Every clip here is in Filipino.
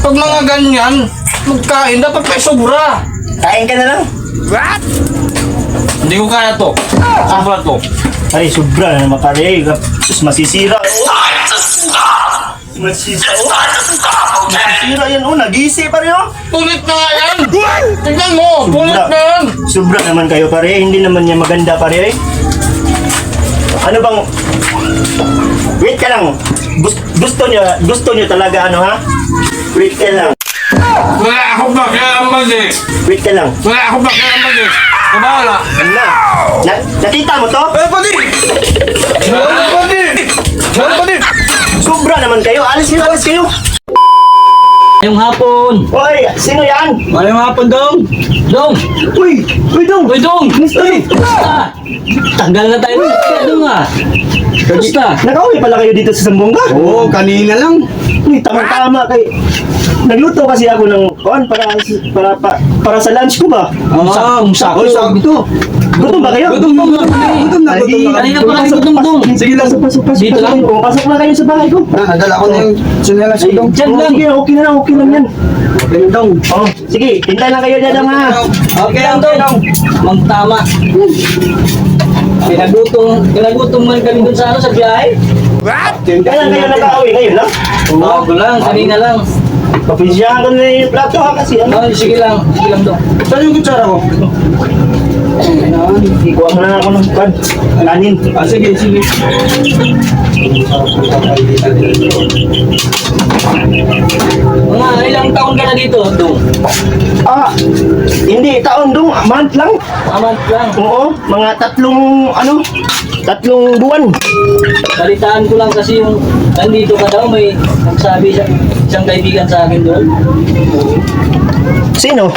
Pag mga ganyan, magkain, dapat may sobra. Kain ka na lang. Hindi ko kaya to. Sobra to. Pare, sobra na naman pare. Tapos masisira. Masisira. Masisira yan. Nag-iisi pare. Tulit na nga yan. Tignan mo, tulit na yan. Sobra naman kayo pare. Hindi naman yan maganda pare. Ano bang... Wait ka lang. Gusto nyo talaga ano ha? Wait ka lang. Wala akong pakialaman eh. Wait ka lang. Wala akong pakialaman eh. Kabala. Nakita mo to? Pati! Pati! Sobra naman kayo. Alis kayo. Ngayong hapon. Hoy, sino yan? Ngayong hapon, Dong. Dong. Uy, Dong. Uy, Dong. Kumusta? Kamusta? Tanggal na tayo. Dong ah. Kamusta? Nakauwi pala kayo dito sa Sambonga? Oo, kanina lang. Uy, tama kay. Nagluto kasi ako ng para sa lunch ko ba? Sakto. Oy, sabi to. Gutom ba kayo? Gutom na. Kanina pa lang gutom, Dong. Sige lang. Pasok. Dito lang. Pasok na kayo sa bahay ko. Nadala ko na yung sinelas ko dong. Diyan lang. Sige, okay lang yan. Okay dong. Oh, sige, hintay lang kayo dyan ha. Okay lang, Dong. Magtama. Pinagutom man kami dun sa sa biyahe. Kaya kayo nakauwi, kayo lang. Bago lang, kanina lang. Papisyahan ko na yung plato ha kasi ano. Sige lang, Dong. Saan yung kutsara ko? Ikuha mo na ako ng pan. Kanin. Sige. Mga ilang taon ka na dito, Dong? Hindi, taon dong, month lang. Amant lang. Oo, mga tatlong buwan. Balitaan ko lang kasi yung nandito ka daw, may nagsabi isang kaibigan sa akin doon. Sino?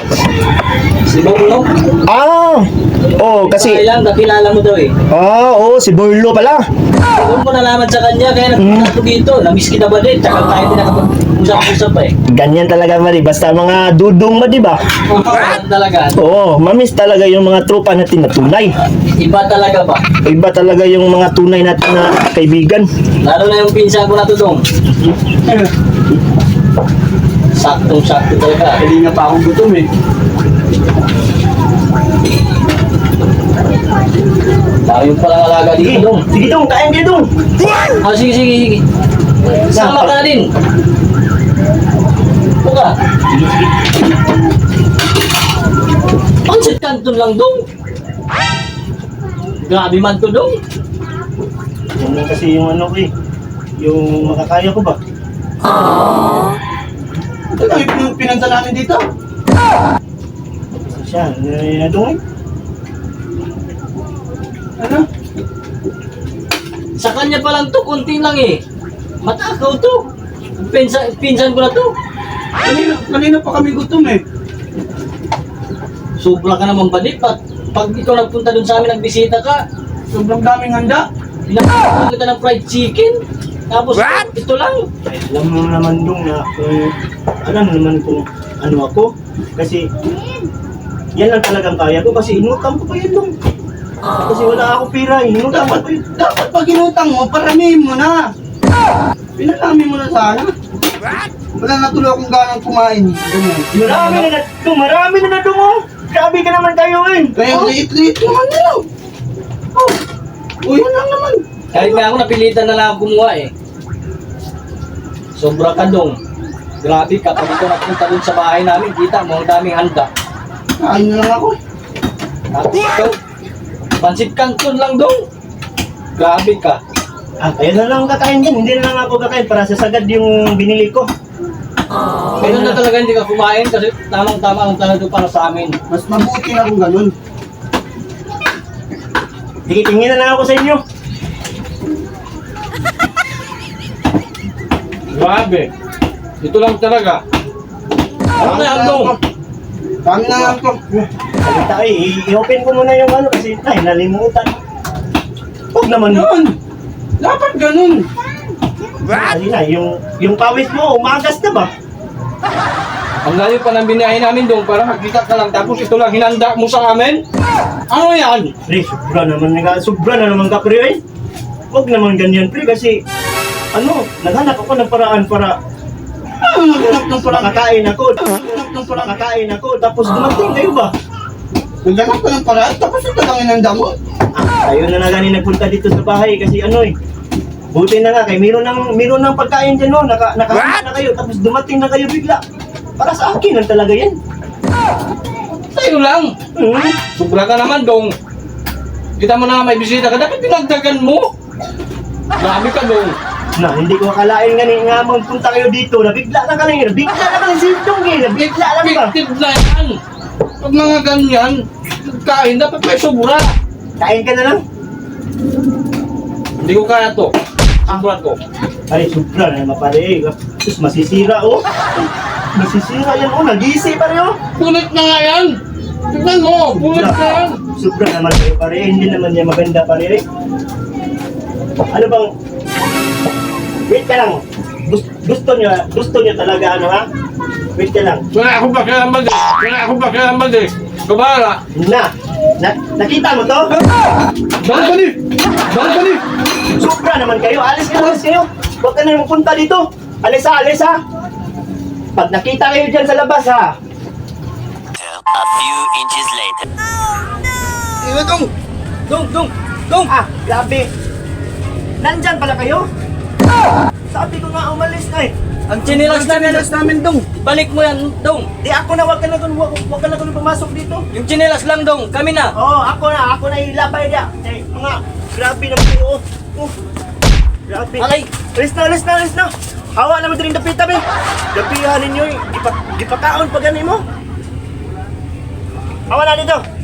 Si Bonglo. Kasi... Kailan, kakilala mo daw eh. Si Borlo pala. Doon ko nalaman sa kanya, kaya nagpunta ko dito. Namiss kita ba din? Tsaka tayo din nakapag-usap-usap pa eh. Ganyan talaga, Mari. Basta mga dudong ba, di ba? Ganyan talaga. Oo, mamiss talaga yung mga tropa natin na tunay. Iba talaga ba? Iba talaga yung mga tunay natin na kaibigan. Lalo na yung pinsan ko na to, Dong. Saktong-sakto talaga. Kanina pa akong gutom eh. Tayo palang alaga dito, Dong. Sige dong, kain kayo dong. Sige. Sama ka na din. Buka. Pansit Canton lang, Dong. Grabe man to, Dong. Yan lang kasi yung ano ko eh. Yung makakaya ko ba? Ito yung pinunta namin dito. Siya, dong eh. Ano? Sa kanya pa lang to, kunti lang eh. Matakaw to. Pinsan ko na to. Kanina pa kami gutom eh. Sobra ka naman ba, Di? Pag ikaw nagpunta dun sa amin, nagbisita ka, Sobrang daming handa. pinapakaw kita ng fried chicken. Tapos, ito lang. Alam mo naman dong na alam naman kung ano ako. Kasi yan lang talagang kaya ko kasi inutang ko pa yun dong. Kasi wala ako pira, inutang ko pa yun. Dapat pag inutang mo, paramihin mo na. Pinalami mo na sana. Wala na tuloy akong ganang kumain. Marami na dong oh. Grabe ka naman kayo eh. Kaya liit-liit naman nila. Uy, lang naman. Kahit nga ako napilitan na lang ako kumuha eh. Sobra ka, Dong. Grabe ka, pag ikaw napunta dun sa bahay namin, kita mo ang daming handa. Kain na lang ako. Tapos ikaw, pansit Canton lang, Dong. Grabe ka. Kaya na lang kakain din. Hindi na lang ako kakain para sasagad yung binili ko. Ganun na talaga hindi ka kumain kasi tamang-tama lang talaga para sa amin. Mas mabuti na kung ganun. Tingin na lang ako sa inyo. Grabe. Ito lang talaga. Ano na yan, Dong? Kami na lang to. Salita i-open ko muna yung ano kasi nalimutan. Huwag naman Ganun. Dapat ganun. Kanina, yung pawis mo, umagas na ba? Ang layo pa ng binahe namin, Dong, para makita ka lang. Tapos ito lang hinanda mo sa amin? Ano yan? Pre, sobra na naman ka, pre, eh. Huwag naman ganyan, pre, kasi, naghanap ako ng paraan para Ang naghanap ng parang Makakain ako. Makakain ako. Tapos dumating kayo ba? naghanap ka ng paraan, tapos ito lang inanda mo. Ayun na nga gani nagpunta dito sa bahay kasi ano eh. Buti na nga kay meron ng pagkain dyan no. Nakain na kayo tapos dumating na kayo bigla. Para sa akin lang talaga yan. Sa'yo lang. Sobra ka naman dong. Kita mo na may bisita ka, dapat pinagdagan mo. Grabe ka dong. Na, hindi ko akalain nga magpunta kayo dito. Nabigla na kami. Nabigla na kami sintong eh. Nabigla lang ba? Effective na yan. Pag mga ganyan, kain dapat may sobra. Kain ka na lang. Hindi ko kaya to. Sobra to. Ay, sobra na naman pare eh. Tapos masisira oh. Masisira yan oh. Nag-iisi pare oh. Punit na nga yan. Tignan mo, punit na yan. Sobra naman kayo pare. Hindi naman yan maganda pare eh. Ano bang... Wait ka lang. Gusto nyo talaga ano ha? Wait ka lang. Wala akong pakialaman eh. Wala akong pakialaman eh. Kabala. Nakita mo to? Balik ka ni! Balik ka ni! Sobra naman kayo. Alis kayo. Huwag ka na mapunta dito. Alis ha. Pag nakita kayo dyan sa labas ha. A few inches later. Iwan dong. Dong! Ah, grabe. Nandyan pala kayo? Sabi ko nga umalis na eh. Ang chinilas namin dong. balik mo yan, Dong. Di ako na, wag ka na doon pumasok dito. Yung chinilas lang, Dong. Kami na. Oo, ako na ilabay niya. Eh, mga, grabe naman kayo. Grabe. Alay. Alis na. Hawa naman din yung dapita, be. Dapihan ninyo eh. Gipakaon pa ganin mo. Hawa na dito.